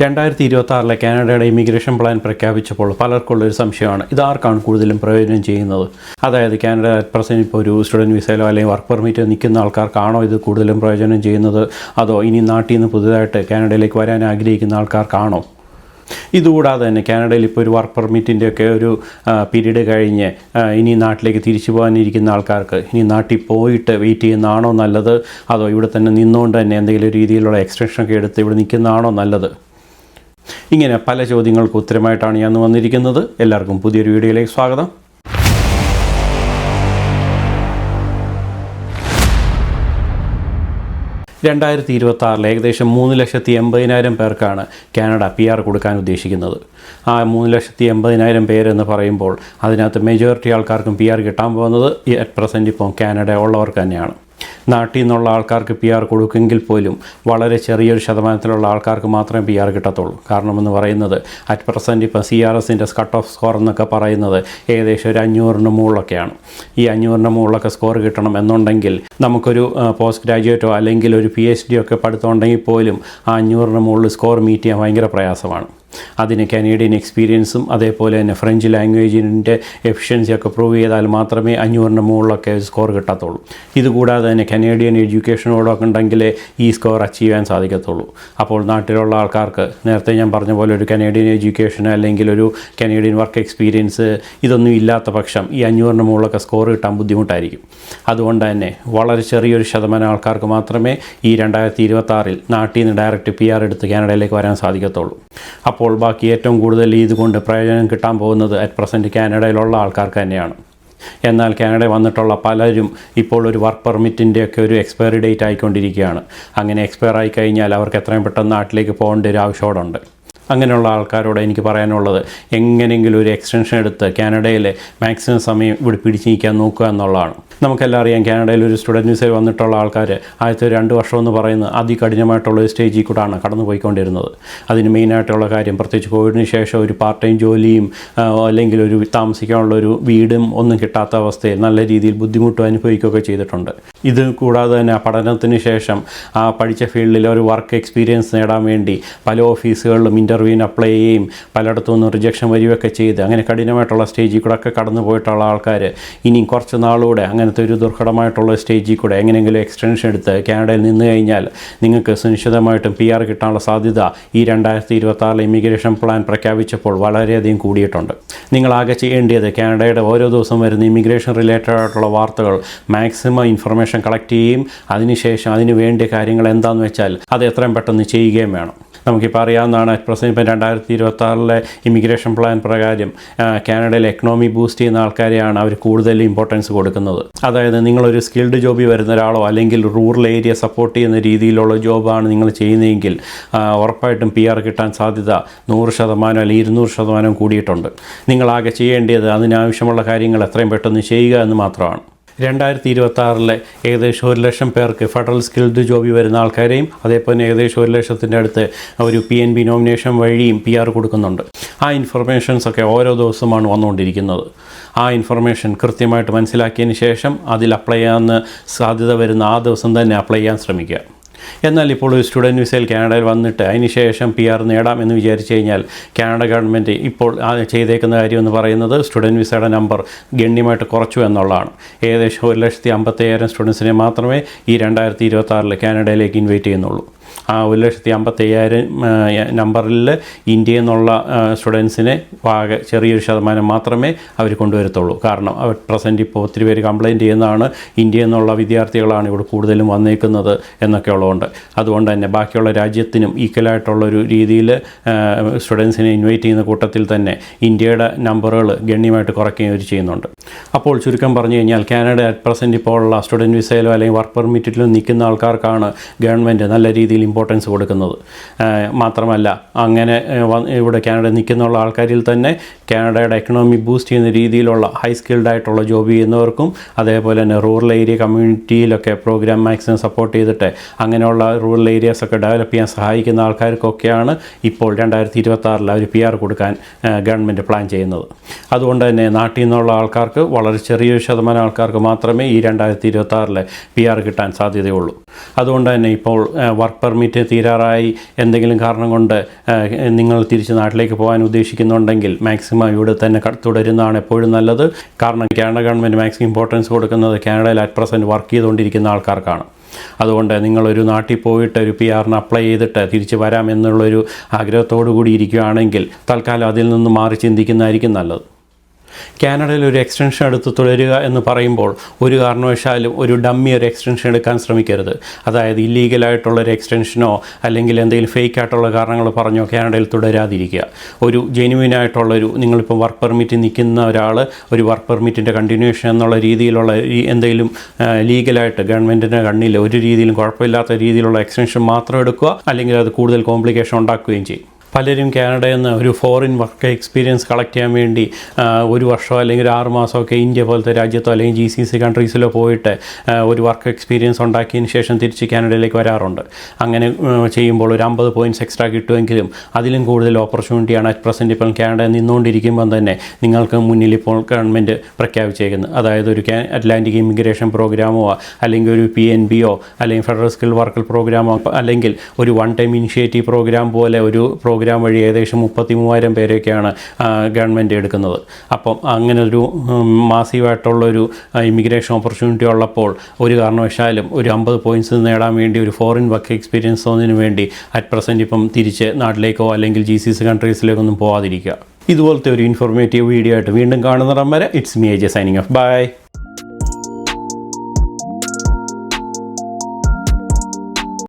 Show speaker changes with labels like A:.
A: 2026 കാനഡയുടെ immigration plan പ്രഖ്യാപിച്ചപ്പോൾ പലർക്കുള്ളൊരു സംശയമാണ് ഇതാർക്കാണ് കൂടുതലും പ്രയോജനം ചെയ്യുന്നത്. അതായത് കാനഡ അറ്റ് പ്രസൻറ്റ് ഇപ്പോൾ ഒരു സ്റ്റുഡൻറ്റ് വിസയിലോ അല്ലെങ്കിൽ വർക്ക് പെർമിറ്റോ നിൽക്കുന്ന ആൾക്കാർക്കാണോ ഇത് കൂടുതലും പ്രയോജനം ചെയ്യുന്നത്, അതോ ഇനി നാട്ടിൽ നിന്ന് പുതുതായിട്ട് കാനഡയിലേക്ക് വരാൻ ആഗ്രഹിക്കുന്ന ആൾക്കാർക്കാണോ? ഇതുകൂടാതെ തന്നെ കാനഡയിൽ ഇപ്പോൾ ഒരു വർക്ക് പെർമിറ്റിൻ്റെയൊക്കെ ഒരു പീരീഡ് കഴിഞ്ഞ് ഇനി നാട്ടിലേക്ക് തിരിച്ചു പോകാനിരിക്കുന്ന ആൾക്കാർക്ക് ഇനി നാട്ടിൽ പോയിട്ട് വെയിറ്റ് ചെയ്യുന്നതാണോ നല്ലത്, അതോ ഇവിടെ തന്നെ നിന്നുകൊണ്ട് തന്നെ എന്തെങ്കിലും രീതിയിലുള്ള എക്സ്റ്റൻഷനൊക്കെ എടുത്ത് ഇവിടെ നിൽക്കുന്നതാണോ നല്ലത്? ഇങ്ങനെ പല ചോദ്യങ്ങൾക്ക് ഉത്തരമായിട്ടാണ് ഞാൻ വന്നിരിക്കുന്നത്. എല്ലാവർക്കും പുതിയൊരു വീഡിയോയിലേക്ക് സ്വാഗതം. ഏകദേശം 3,80,000 പേർക്കാണ് കാനഡ PR കൊടുക്കാൻ ഉദ്ദേശിക്കുന്നത്. ആ 3,80,000 പേരെന്ന് പറയുമ്പോൾ അതിനകത്ത് മെജോറിറ്റി ആൾക്കാർക്കും PR കിട്ടാൻ പോകുന്നത് അറ്റ് പ്രസൻറ്റ് ഇപ്പോൾ കാനഡ ഉള്ളവർക്ക് തന്നെയാണ്. നാട്ടിൽ നിന്നുള്ള ആൾക്കാർക്ക് PR കൊടുക്കുമെങ്കിൽ പോലും വളരെ ചെറിയൊരു ശതമാനത്തിലുള്ള ആൾക്കാർക്ക് മാത്രമേ PR കിട്ടത്തുള്ളൂ. കാരണമെന്ന് പറയുന്നത് അറ്റ് പ്രസൻറ്റ് ഇപ്പോൾ CRSൻ്റെ കട്ട് ഓഫ് സ്കോർ എന്നൊക്കെ പറയുന്നത് ഏകദേശം ഒരു 500-ന് മുകളിലൊക്കെയാണ്. ഈ 500-ന് മുകളിലൊക്കെ സ്കോർ കിട്ടണം എന്നുണ്ടെങ്കിൽ നമുക്കൊരു പോസ്റ്റ് ഗ്രാജുവേറ്റോ അല്ലെങ്കിൽ ഒരു PhD ഒക്കെ പഠിത്തമുണ്ടെങ്കിൽ പോലും ആ 500-ന് മുകളിൽ സ്കോർ മീറ്റ് ചെയ്യാൻ ഭയങ്കര പ്രയാസമാണ്. അതിന് കനേഡിയൻ എക്സ്പീരിയൻസും അതേപോലെ തന്നെ ഫ്രഞ്ച് ലാംഗ്വേജിൻ്റെ എഫിഷ്യൻസിയൊക്കെ പ്രൂവ് ചെയ്താൽ മാത്രമേ 500-ന് മുകളിലൊക്കെ സ്കോർ കിട്ടത്തുള്ളൂ. ഇതുകൂടാതെ തന്നെ കനേഡിയൻ എഡ്യൂക്കേഷനോടൊക്കെ ഉണ്ടെങ്കിലേ ഈ സ്കോർ അച്ചീവ് ചെയ്യാൻ സാധിക്കത്തുള്ളൂ. അപ്പോൾ നാട്ടിലുള്ള ആൾക്കാർക്ക് നേരത്തെ ഞാൻ പറഞ്ഞ പോലെ ഒരു കനേഡിയൻ എഡ്യൂക്കേഷൻ അല്ലെങ്കിൽ ഒരു കനേഡിയൻ വർക്ക് എക്സ്പീരിയൻസ് ഇതൊന്നും ഇല്ലാത്ത പക്ഷം ഈ 500-ന് മുകളിലൊക്കെ സ്കോർ കിട്ടാൻ ബുദ്ധിമുട്ടായിരിക്കും. അതുകൊണ്ട് തന്നെ വളരെ ചെറിയൊരു ശതമാനം ആൾക്കാർക്ക് മാത്രമേ ഈ 2026 നാട്ടിൽ നിന്ന് ഡയറക്റ്റ് PR എടുത്ത് കാനഡയിലേക്ക് വരാൻ സാധിക്കത്തുള്ളൂ. അപ്പോൾ ബാക്കി ഏറ്റവും കൂടുതൽ ഇതുകൊണ്ട് പ്രയോജനം കിട്ടാൻ പോകുന്നത് അറ്റ് പ്രസൻറ്റ് കാനഡയിലുള്ള ആൾക്കാർക്ക് തന്നെയാണ്. എന്നാൽ കാനഡയിൽ വന്നിട്ടുള്ള പലരും ഇപ്പോൾ ഒരു വർക്ക് പെർമിറ്റിൻ്റെയൊക്കെ ഒരു എക്സ്പയറി ഡേറ്റ് ആയിക്കൊണ്ടിരിക്കുകയാണ്. അങ്ങനെ എക്സ്പയർ ആയി കഴിഞ്ഞാൽ അവർക്ക് എത്രയും പെട്ടെന്ന് നാട്ടിലേക്ക് പോകേണ്ട ഒരു ആവശ്യമുണ്ട്. അങ്ങനെയുള്ള ആൾക്കാരോട് എനിക്ക് പറയാനുള്ളത് എങ്ങനെയെങ്കിലും ഒരു എക്സ്റ്റൻഷൻ എടുത്ത് കാനഡയിലെ മാക്സിമം സമയം ഇവിടെ പിടിച്ച് നിൽക്കാൻ നോക്കുക എന്നുള്ളതാണ്. നമുക്കെല്ലാം അറിയാം കാനഡയിൽ ഒരു സ്റ്റുഡൻറ്റ് വിസയിൽ വന്നിട്ടുള്ള ആൾക്കാർ ആദ്യത്തെ 2 വർഷം എന്ന് പറയുന്നത് അതികഠിനമായിട്ടുള്ള ഒരു സ്റ്റേജിൽ കൂടാണ് കടന്നു പോയിക്കൊണ്ടിരുന്നത്. അതിന് മെയിനായിട്ടുള്ള കാര്യം പ്രത്യേകിച്ച് കോവിഡിന് ശേഷം ഒരു പാർട്ട് ടൈം ജോലിയും അല്ലെങ്കിൽ ഒരു താമസിക്കാനുള്ള ഒരു വീടും ഒന്നും കിട്ടാത്ത അവസ്ഥയിൽ നല്ല രീതിയിൽ ബുദ്ധിമുട്ടും അനുഭവിക്കുകയൊക്കെ ചെയ്തിട്ടുണ്ട്. ഇത് കൂടാതെ തന്നെ പഠനത്തിന് ശേഷം ആ പഠിച്ച ഫീൽഡിൽ ഒരു വർക്ക് എക്സ്പീരിയൻസ് നേടാൻ വേണ്ടി പല ഓഫീസുകളിലും ഇൻ്റർവ്യൂവിന് അപ്ലൈ ചെയ്യുകയും പലയിടത്തു നിന്ന് റിജക്ഷൻ വരികയൊക്കെ ചെയ്ത് അങ്ങനെ കഠിനമായിട്ടുള്ള സ്റ്റേജിൽ കൂടെ ഒക്കെ കടന്നു പോയിട്ടുള്ള ആൾക്കാർ ഇനി കുറച്ച് നാളുകൂടെ അങ്ങനത്തെ ഒരു ദുർഘടമായിട്ടുള്ള സ്റ്റേജിൽ കൂടെ എങ്ങനെയെങ്കിലും എക്സ്റ്റൻഷൻ എടുത്ത് കാനഡയിൽ നിന്ന് കഴിഞ്ഞാൽ നിങ്ങൾക്ക് സുനിശ്ചിതമായിട്ടും PR കിട്ടാനുള്ള സാധ്യത ഈ 2026 ഇമിഗ്രേഷൻ പ്ലാൻ പ്രഖ്യാപിച്ചപ്പോൾ വളരെയധികം കൂടിയിട്ടുണ്ട്. നിങ്ങളാകെ ചെയ്യേണ്ടത് കാനഡയുടെ ഓരോ ദിവസം വരുന്ന ഇമിഗ്രേഷൻ റിലേറ്റഡ് ആയിട്ടുള്ള വാർത്തകൾ മാക്സിമം ഇൻഫർമേഷൻ കളക്ട് ചെയ്യുകയും അതിനുശേഷം അതിന് വേണ്ടിയ കാര്യങ്ങൾ എന്താണെന്ന് വെച്ചാൽ അത് എത്രയും പെട്ടെന്ന് ചെയ്യുകയും വേണം. നമുക്കിപ്പോൾ അറിയാവുന്നതാണ് അറ്റ് പ്രസൻറ്റ് ഇപ്പം 2026 ഇമിഗ്രേഷൻ പ്ലാൻ പ്രകാരം കാനഡയിൽ എക്കണോമി ബൂസ്റ്റ് ചെയ്യുന്ന ആൾക്കാരെയാണ് അവർ കൂടുതൽ ഇമ്പോർട്ടൻസ് കൊടുക്കുന്നത്. അതായത് നിങ്ങളൊരു സ്കിൽഡ് ജോബിൽ വരുന്ന ഒരാളോ അല്ലെങ്കിൽ റൂറൽ ഏരിയ സപ്പോർട്ട് ചെയ്യുന്ന രീതിയിലുള്ള ജോബാണ് നിങ്ങൾ ചെയ്യുന്നതെങ്കിൽ ഉറപ്പായിട്ടും PR കിട്ടാൻ സാധ്യത 100% അല്ലെങ്കിൽ 200% കൂടിയിട്ടുണ്ട്. നിങ്ങളാകെ ചെയ്യേണ്ടത് അതിനാവശ്യമുള്ള കാര്യങ്ങൾ എത്രയും പെട്ടെന്ന് ചെയ്യുക എന്ന് മാത്രമാണ്. 2026 ഏകദേശം 1,00,000 പേർക്ക് ഫെഡറൽ സ്കിൽഡ് ജോബിൽ വരുന്ന ആൾക്കാരെയും അതേപോലെ ഏകദേശം 1,00,000 അടുത്ത് ഒരു PNB നോമിനേഷൻ വഴിയും PR കൊടുക്കുന്നുണ്ട്. ആ ഇൻഫർമേഷൻസൊക്കെ ഓരോ ദിവസമാണ് വന്നുകൊണ്ടിരിക്കുന്നത്. ആ ഇൻഫർമേഷൻ കൃത്യമായിട്ട് മനസ്സിലാക്കിയതിന് ശേഷം അതിൽ അപ്ലൈ ചെയ്യാവുന്ന സാധ്യത വരുന്ന ആ ദിവസം തന്നെ അപ്ലൈ ചെയ്യാൻ ശ്രമിക്കുക. എന്നാൽ ഇപ്പോൾ ഒരു സ്റ്റുഡൻറ്റ് വിസയിൽ കാനഡയിൽ വന്നിട്ട് അതിന് ശേഷം PR നേടാം എന്ന് വിചാരിച്ചു കഴിഞ്ഞാൽ കാനഡ ഗവൺമെൻറ് ഇപ്പോൾ ചെയ്തേക്കുന്ന കാര്യം എന്ന് പറയുന്നത് സ്റ്റുഡൻറ്റ് വിസയുടെ നമ്പർ ഗണ്യമായിട്ട് കുറച്ചു എന്നുള്ളതാണ്. ഏകദേശം 1,55,000 സ്റ്റുഡൻസിനെ മാത്രമേ ഈ 2026 കാനഡയിലേക്ക് ഇൻവൈറ്റ് ചെയ്യുന്നുള്ളൂ. ആ 1,55,000 നമ്പറിൽ ഇന്ത്യയിൽ നിന്നുള്ള സ്റ്റുഡൻസിനെ ആകെ ചെറിയൊരു ശതമാനം മാത്രമേ അവർ കൊണ്ടുവരത്തുള്ളൂ. കാരണം അവർ പ്രസൻറ്റ് ഇപ്പോൾ ഒത്തിരി പേര് കംപ്ലയിൻറ്റ് ചെയ്യുന്നതാണ് ഇന്ത്യയിൽ നിന്നുള്ള വിദ്യാർത്ഥികളാണ് ഇവിടെ കൂടുതലും വന്നേക്കുന്നത് എന്നൊക്കെ ഉള്ളതുകൊണ്ട്. അതുകൊണ്ട് തന്നെ ബാക്കിയുള്ള രാജ്യത്തിനും ഈക്വലായിട്ടുള്ളൊരു രീതിയിൽ സ്റ്റുഡൻസിനെ ഇൻവൈറ്റ് ചെയ്യുന്ന കൂട്ടത്തിൽ തന്നെ ഇന്ത്യയുടെ നമ്പറുകൾ ഗണ്യമായിട്ട് കുറയ്ക്കുകയും അവർ ചെയ്യുന്നുണ്ട്. അപ്പോൾ ചുരുക്കം പറഞ്ഞു കഴിഞ്ഞാൽ കാനഡ അറ്റ് പ്രസൻറ്റ് ഇപ്പോൾ ഉള്ള സ്റ്റുഡൻറ്റ് വിസയിലോ അല്ലെങ്കിൽ വർക്ക് പെർമിറ്റിലോ നിൽക്കുന്ന ആൾക്കാർക്കാണ് ഗവൺമെൻറ് നല്ല രീതിയിൽ ഇമ്പോർട്ടൻസ് കൊടുക്കുന്നത്. മാത്രമല്ല അങ്ങനെ ഇവിടെ കാനഡ നിൽക്കുന്നുള്ള ആൾക്കാരിൽ തന്നെ കാനഡയുടെ എക്കണോമി ബൂസ്റ്റ് ചെയ്യുന്ന രീതിയിലുള്ള ഹൈ സ്കിൽഡ് ആയിട്ടുള്ള ജോബ് ചെയ്യുന്നവർക്കും അതേപോലെ തന്നെ റൂറൽ ഏരിയ കമ്മ്യൂണിറ്റിയിലൊക്കെ പ്രോഗ്രാം മാക്സിമം സപ്പോർട്ട് ചെയ്തിട്ട് അങ്ങനെയുള്ള റൂറൽ ഏരിയാസൊക്കെ ഡെവലപ്പ് ചെയ്യാൻ സഹായിക്കുന്ന ആൾക്കാർക്കൊക്കെയാണ് ഇപ്പോൾ 2026 അവർ PR കൊടുക്കാൻ ഗവൺമെൻറ് പ്ലാൻ ചെയ്യുന്നത്. അതുകൊണ്ട് തന്നെ നാട്ടിൽ നിന്നുള്ള ആൾക്കാർക്ക് ആൾക്കാർക്ക്, വളരെ ചെറിയൊരു ശതമാനം ആൾക്കാർക്ക് മാത്രമേ ഈ 2026 PR കിട്ടാൻ സാധ്യതയുള്ളൂ. അതുകൊണ്ട് തന്നെ ഇപ്പോൾ വർക്ക് പെർമിറ്റ് തീരാറായി എന്തെങ്കിലും കാരണം കൊണ്ട് നിങ്ങൾ തിരിച്ച് നാട്ടിലേക്ക് പോകാൻ ഉദ്ദേശിക്കുന്നുണ്ടെങ്കിൽ മാക്സിമം ഇവിടെ തന്നെ തുടരുന്നതാണ് എപ്പോഴും നല്ലത്. കാരണം കാനഡ ഗവൺമെൻറ് മാക്സിമം ഇമ്പോർട്ടൻസ് കൊടുക്കുന്നത് കാനഡയിൽ അറ്റ് പ്രസൻറ്റ് വർക്ക് ചെയ്തുകൊണ്ടിരിക്കുന്ന ആൾക്കാർക്കാണ്. അതുകൊണ്ട് നിങ്ങളൊരു നാട്ടിൽ പോയിട്ട് ഒരു PRന് അപ്ലൈ ചെയ്തിട്ട് തിരിച്ച് വരാം എന്നുള്ളൊരു ആഗ്രഹത്തോടു കൂടി ഇരിക്കുകയാണെങ്കിൽ തൽക്കാലം അതിൽ നിന്ന് മാറി ചിന്തിക്കുന്നതായിരിക്കും നല്ലത്. കാനഡയിൽ ഒരു എക്സ്റ്റൻഷൻ എടുത്ത് തുടരുക എന്ന് പറയുമ്പോൾ ഒരു കാരണവശാലും ഒരു ഡമ്മി ഒരു എക്സ്റ്റൻഷൻ എടുക്കാൻ ശ്രമിക്കരുത്. അതായത് ഇല്ലീഗലായിട്ടുള്ളൊരു എക്സ്റ്റൻഷനോ അല്ലെങ്കിൽ എന്തെങ്കിലും ഫേക്ക് ആയിട്ടുള്ള കാരണങ്ങൾ പറഞ്ഞോ കാനഡയിൽ തുടരാതിരിക്കുക. ഒരു ജെന്യുവിനായിട്ടുള്ളൊരു, നിങ്ങളിപ്പോൾ വർക്ക് പെർമിറ്റ് നിൽക്കുന്ന ഒരാൾ ഒരു വർക്ക് പെർമിറ്റിൻ്റെ കണ്ടിന്യൂഷൻ എന്നുള്ള രീതിയിലുള്ള എന്തെങ്കിലും ലീഗലായിട്ട് ഗവൺമെൻറ്റിൻ്റെ കണ്ണിൽ ഒരു രീതിയിലും കുഴപ്പമില്ലാത്ത രീതിയിലുള്ള എക്സ്റ്റൻഷൻ മാത്രം എടുക്കുക, അല്ലെങ്കിൽ അത് കൂടുതൽ കോംപ്ലിക്കേഷൻ ഉണ്ടാക്കുകയും ചെയ്യും. പലരും കാനഡയിൽ നിന്ന് ഒരു ഫോറിൻ വർക്ക് എക്സ്പീരിയൻസ് കളക്ട് ചെയ്യാൻ വേണ്ടി 1 വർഷമോ അല്ലെങ്കിൽ 6 മാസമൊക്കെ ഇന്ത്യ പോലത്തെ രാജ്യത്തോ അല്ലെങ്കിൽ GCC കൺട്രീസിലോ പോയിട്ട് ഒരു വർക്ക് എക്സ്പീരിയൻസ് ഉണ്ടാക്കിയതിന് ശേഷം തിരിച്ച് കാനഡയിലേക്ക് വരാറുണ്ട്. അങ്ങനെ ചെയ്യുമ്പോൾ ഒരു 50 പോയിൻറ്റ്സ് എക്സ്ട്രാ കിട്ടുമെങ്കിലും അതിലും കൂടുതൽ ഓപ്പർച്യൂണിറ്റിയാണ് അറ്റ് പ്രസൻറ്റ് ഇപ്പോൾ കാനഡയിൽ നിന്നുകൊണ്ടിരിക്കുമ്പോൾ തന്നെ നിങ്ങൾക്ക് മുന്നിൽ ഇപ്പോൾ ഗവൺമെൻറ് പ്രഖ്യാപിച്ചേക്കുന്നത്. അതായത് ഒരു അറ്റ്ലാന്റിക് ഇമിഗ്രേഷൻ പ്രോഗ്രാമോ അല്ലെങ്കിൽ ഒരു PNBയോ അല്ലെങ്കിൽ ഫെഡറൽ സ്കിൽ വർക്ക് പ്രോഗ്രാമോ അല്ലെങ്കിൽ ഒരു വൺ ടൈം ഇനിഷ്യേറ്റീവ് പ്രോഗ്രാം പോലെ ഒരു പ്രോഗ്രാം വഴി ഏകദേശം 33,000 പേരെയൊക്കെയാണ് ഗവൺമെൻറ് എടുക്കുന്നത്. അപ്പം അങ്ങനെ ഒരു മാസീവായിട്ടുള്ളൊരു ഇമിഗ്രേഷൻ ഓപ്പർച്യൂണിറ്റി ഉള്ളപ്പോൾ ഒരു കാരണവശാലും ഒരു 50 പോയിൻറ്റ്സ് നേടാൻ വേണ്ടി ഒരു ഫോറിൻ വർക്ക് എക്സ്പീരിയൻസ് ഒന്നിനു വേണ്ടി അറ്റ് പ്രസൻറ്റ് ഇപ്പം തിരിച്ച് നാട്ടിലേക്കോ അല്ലെങ്കിൽ GCC കൺട്രീസിലേക്കൊന്നും പോകാതിരിക്കുക. ഇതുപോലത്തെ ഒരു ഇൻഫോർമേറ്റീവ് വീഡിയോ ആയിട്ട് വീണ്ടും കാണുന്നിടം വരെ it's me AJ signing off. By.